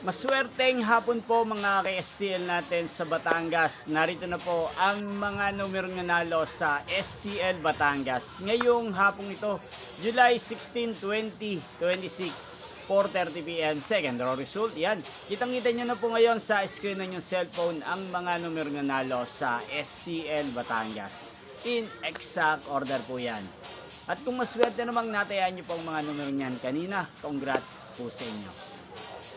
Maswerteng hapon po mga ka-STL natin sa Batangas. Narito na po ang mga numerong nanalo sa STL Batangas. Ngayong hapong ito, July 16, 2026, 4:30 PM, second row result. Yan, kitang-kita nyo na po ngayon sa screen ng inyong cellphone ang mga numerong nanalo sa STL Batangas. In exact order po yan. At kung maswerte namang natayaan nyo po ang mga numero niyan kanina, congrats po sa inyo.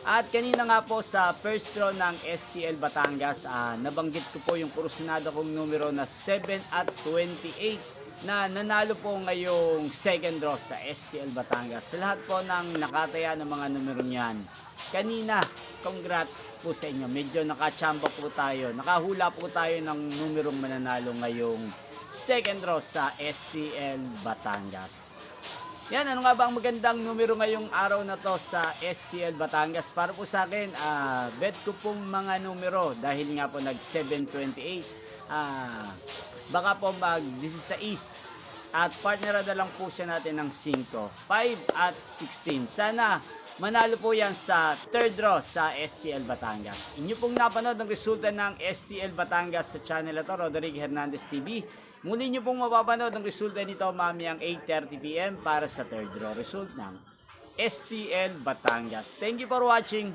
At kanina nga po sa first draw ng STL Batangas, nabanggit ko po yung kursunado kong numero na 7 at 28 na nanalo po ngayong second draw sa STL Batangas. Sa lahat po ng nakataya ng mga numero niyan kanina, congrats po sa inyo. Medyo nakachamba po tayo, nakahula po tayo ng numerong mananalo ngayong second draw sa STL Batangas. Yan, ano nga ba ang magandang numero ngayong araw na to sa STL Batangas? Para po sa akin, bet ko pong mga numero dahil nga po nag 728. Baka po mag 16 at partner na lang po siya natin ng 5, 5 at 16. Sana manalo po yan sa third draw sa STL Batangas. Inyo pong napanood ang resulta ng STL Batangas sa channel na to, Roderick Hernandez TV. Muli nyo pong mapapanood ang resulta nito mamayang 8:30 PM para sa third draw result ng STL Batangas. Thank you for watching.